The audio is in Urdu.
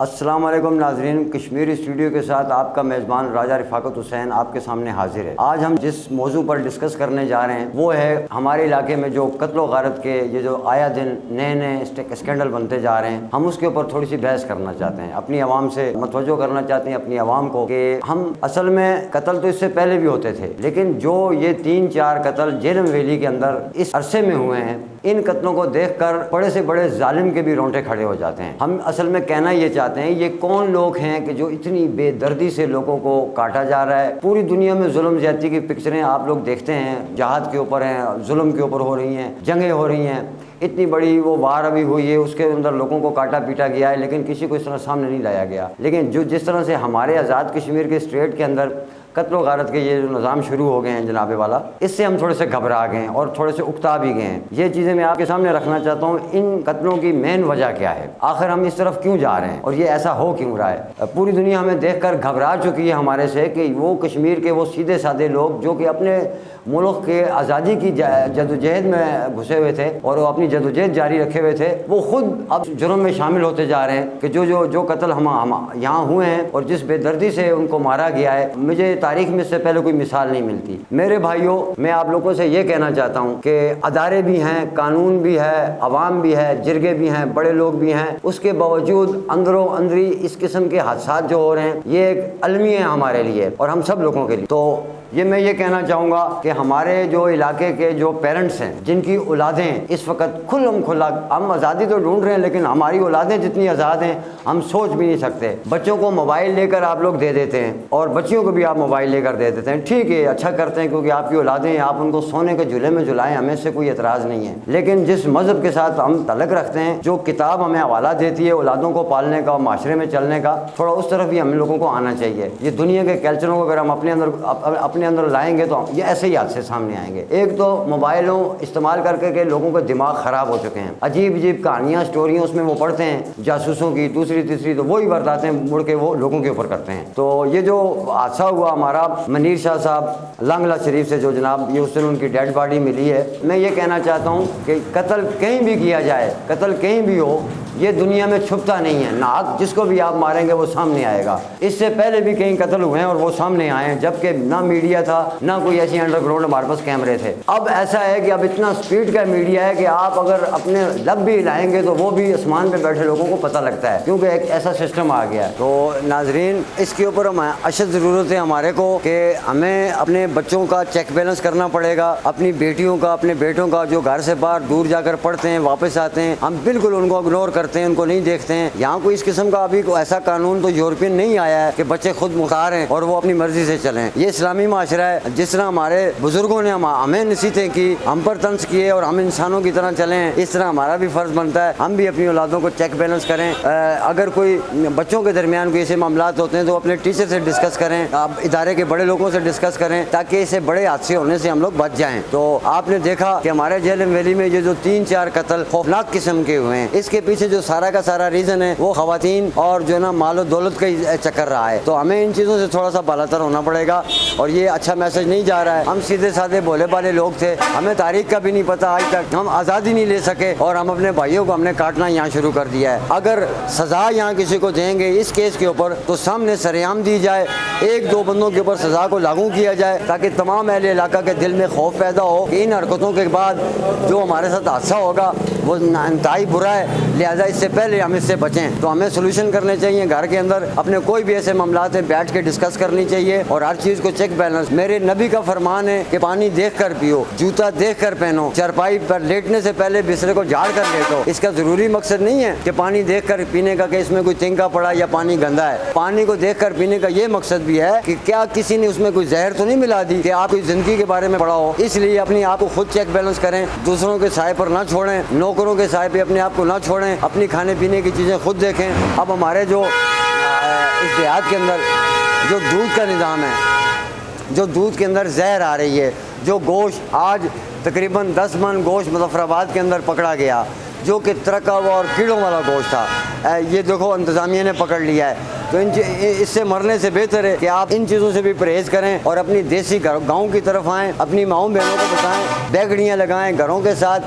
السلام علیکم ناظرین، کشمیر اسٹوڈیو کے ساتھ آپ کا میزبان راجہ رفاقت حسین آپ کے سامنے حاضر ہے۔ آج ہم جس موضوع پر ڈسکس کرنے جا رہے ہیں وہ ہے ہمارے علاقے میں جو قتل و غارت کے یہ جو آیا دن نئے اسکینڈل بنتے جا رہے ہیں، ہم اس کے اوپر تھوڑی سی بحث کرنا چاہتے ہیں، اپنی عوام سے متوجہ کرنا چاہتے ہیں اپنی عوام کو کہ ہم اصل میں قتل تو اس سے پہلے بھی ہوتے تھے، لیکن جو یہ 3-4 قتل جہلم ویلی کے اندر اس عرصے میں ہوئے ہیں، ان قتلوں کو دیکھ کر بڑے سے بڑے ظالم کے بھی رونٹے کھڑے ہو جاتے ہیں۔ ہم اصل میں کہنا یہ چاہتے ہیں یہ کون لوگ ہیں کہ جو اتنی بے دردی سے لوگوں کو کاٹا جا رہا ہے۔ پوری دنیا میں ظلم زیادتی کی پکچریں آپ لوگ دیکھتے ہیں، جہاد کے اوپر ہیں، ظلم کے اوپر ہو رہی ہیں، جنگیں ہو رہی ہیں، اتنی بڑی وہ وار ابھی ہوئی ہے، اس کے اندر لوگوں کو کاٹا پیٹا گیا ہے، لیکن کسی کو اس طرح سامنے نہیں لایا گیا۔ لیکن جس طرح سے ہمارے آزاد کشمیر کے اسٹیٹ کے اندر قتل و غارت کے یہ جو نظام شروع ہو گئے ہیں جناب والا، اس سے ہم تھوڑے سے گھبرا گئے ہیں اور تھوڑے سے اکتا بھی گئے ہیں۔ یہ چیزیں میں آپ کے سامنے رکھنا چاہتا ہوں، ان قتلوں کی مین وجہ کیا ہے، آخر ہم اس طرف کیوں جا رہے ہیں اور یہ ایسا ہو کیوں رہا ہے۔ پوری دنیا ہمیں دیکھ کر گھبرا چکی ہے ہمارے سے کہ وہ کشمیر کے وہ سیدھے سادے لوگ جو کہ اپنے ملک کے آزادی کی جدوجہد میں گھسے ہوئے تھے اور وہ اپنی جدوجہد جاری رکھے ہوئے تھے، وہ خود اب جرم میں شامل ہوتے جا رہے ہیں کہ جو قتل ہم یہاں ہوئے ہیں اور جس بے دردی سے ان کو مارا گیا ہے، مجھے تاریخ میں اس سے پہلے کوئی مثال نہیں ملتی۔ میرے بھائیوں، میں آپ لوگوں سے یہ کہنا چاہتا ہوں کہ ادارے بھی ہیں، قانون بھی ہے، عوام بھی ہے، جرگے بھی ہیں، بڑے لوگ بھی ہیں، اس کے باوجود اندروں اندری اس قسم کے حادثات جو ہو رہے ہیں یہ ایک المیہ ہے ہمارے لیے اور ہم سب لوگوں کے لیے۔ تو میں یہ کہنا چاہوں گا کہ ہمارے جو علاقے کے جو پیرنٹس ہیں، جن کی اولادیں اس وقت کھلم کھلا، ہم آزادی تو ڈھونڈ رہے ہیں لیکن ہماری اولادیں جتنی آزاد ہیں ہم سوچ بھی نہیں سکتے۔ بچوں کو موبائل لے کر آپ لوگ دے دیتے ہیں اور بچیوں کو بھی آپ موبائل لے کر دے دیتے ہیں، ٹھیک ہے، اچھا کرتے ہیں کیونکہ آپ کی اولادیں ہیں، آپ ان کو سونے کے جھولے میں جھلائیں، ہمیں سے کوئی اعتراض نہیں ہے۔ لیکن جس مذہب کے ساتھ ہم تعلق رکھتے ہیں، جو کتاب ہمیں حوالہ دیتی ہے اولادوں کو پالنے کا، معاشرے میں چلنے کا، تھوڑا اس طرف بھی ہم لوگوں کو آنا چاہیے۔ یہ دنیا کے کلچروں کو اگر ہم اپنے اندر لائیں گے تو یہ ایسے ہی حادثے سامنے آئیں گے۔ ایک تو موبائلوں استعمال کر کے لوگوں کے دماغ خراب ہو چکے ہیں، عجیب عجیب کہانیاں، سٹوریاں اس میں وہ پڑھتے ہیں جاسوسوں کی، دوسری تیسری، تو وہی برداتے ہیں، مڑ کے وہ لوگوں کے اوپر کرتے ہیں۔ تو یہ جو حادثہ ہوا ہمارا منیر شاہ صاحب لانگلہ شریف سے، جو جناب یہ اس دن ان کی ڈیڈ باڈی ملی ہے، میں یہ کہنا چاہتا ہوں کہ قتل کہیں بھی کیا جائے، قتل کہیں بھی ہو، یہ دنیا میں چھپتا نہیں ہے، ناک جس کو بھی آپ ماریں گے وہ سامنے آئے گا۔ اس سے پہلے بھی کئی قتل ہوئے ہیں اور وہ سامنے آئے ہیں، جبکہ نہ میڈیا تھا، نہ کوئی ایسی انڈر گراؤنڈ ہمارے پاس کیمرے تھے۔ اب ایسا ہے کہ اب اتنا سپیڈ کا میڈیا ہے کہ آپ اگر اپنے لب بھی ہلائیں گے تو وہ بھی آسمان پہ بیٹھے لوگوں کو پتہ لگتا ہے، کیونکہ ایک ایسا سسٹم آ گیا ہے۔ تو ناظرین، اس کے اوپر اشد ضرورت ہے ہمارے کو کہ ہمیں اپنے بچوں کا چیک بیلنس کرنا پڑے گا، اپنی بیٹیوں کا، اپنے بیٹوں کا، جو گھر سے باہر دور جا کر پڑھتے ہیں واپس آتے ہیں، ہم بالکل ان کو اگنور کرتے ہیں، ان کو نہیں دیکھتے ہیں۔ یہاں کوئی اس قسم کا ابھی کوئی ایسا قانون تو یورپین نہیں آیا ہے کہ بچے خود مختار ہیں اور وہ اپنی مرضی سے چلیں۔ یہ اسلامی معاشرہ ہے، جس طرح ہمارے بزرگوں نے ہمیں نصیحتیں کی، ہم پر طنز کیے اور ہم انسانوں کی طرح چلیں، اس طرح ہمارا بھی فرض بنتا ہے ہم بھی اپنی اولادوں کو چیک بیلنس کریں۔ اگر کوئی بچوں کے درمیان کوئی ایسے معاملات ہوتے ہیں تو اپنے ٹیچر سے ڈسکس کریں، ادارے کے بڑے لوگوں سے ڈسکس کریں، تاکہ اسے بڑے حادثے ہونے سے ہم لوگ بچ جائیں۔ تو آپ نے دیکھا کہ ہمارے جہلم ویلی میں یہ جو 3-4 قتل خوفناک قسم کے ہوئے ہیں، اس کے پیچھے جو سارا کا سارا ریزن ہے وہ خواتین اور جو نا مال و دولت کا چکر رہا ہے۔ تو ہمیں ان چیزوں سے تھوڑا سا بالاتر ہونا پڑے گا اور یہ اچھا میسج نہیں جا رہا ہے۔ ہم سیدھے سادے بھولے بالے لوگ تھے، ہمیں تاریخ کا بھی نہیں پتا، آج تک ہم آزادی نہیں لے سکے اور ہم اپنے بھائیوں کو ہم نے کاٹنا یہاں شروع کر دیا ہے۔ اگر سزا یہاں کسی کو دیں گے اس کیس کے اوپر تو سامنے سرعام دی جائے، 1-2 بندوں کے اوپر سزا کو لاگو کیا جائے، تاکہ تمام اہل علاقہ کے دل میں خوف پیدا ہو کہ ان حرکتوں کے بعد جو ہمارے ساتھ حادثہ ہوگا وہ انتہائی برا ہے، لہٰذا اس سے پہلے ہم اس سے بچیں۔ تو ہمیں سولوشن کرنے چاہیے، گھر کے اندر اپنے کوئی بھی ایسے معاملات ہیں بیٹھ کے ڈسکس کرنی چاہیے اور ہر چیز کو چیک بیلنس۔ میرے نبی کا فرمان ہے کہ پانی دیکھ کر پیو، جوتا دیکھ کر پہنو، چارپائی پر لیٹنے سے پہلے بسترے کو جھاڑ کر لیٹو۔ اس کا ضروری مقصد نہیں ہے کہ پانی دیکھ کر پینے کا کہ اس میں کوئی تنکا پڑا یا پانی گندا ہے۔ پانی کو دیکھ کر پینے کا یہ مقصد بھی ہے کہ کیا کسی نے اس میں کوئی زہر تو نہیں ملا دی کہ آپ کی زندگی کے بارے میں پڑھا ہو۔ اس لیے اپنی آپ کو خود چیک بیلنس کریں، دوسروں کے سائے پر نہ چھوڑیں، نوکروں کے سائے پہ اپنے آپ کو نہ چھوڑیں، اپنی کھانے پینے کی چیزیں خود دیکھیں۔ اب ہمارے جو اس دیہات کے اندر جو دودھ کا نظام ہے، جو دودھ کے اندر زہر آ رہی ہے، جو گوشت آج تقریباً 10 من گوشت مظفر آباد کے اندر پکڑا گیا، جو کہ ترکا ہوا اور کیڑوں والا گوشت تھا، یہ دیکھو انتظامیہ نے پکڑ لیا ہے۔ تو اس سے مرنے سے بہتر ہے کہ آپ ان چیزوں سے بھی پرہیز کریں اور اپنی دیسی گاؤں کی طرف آئیں، اپنی ماؤں بہنوں کو بتائیں، بیگڑیاں لگائیں، گھروں کے ساتھ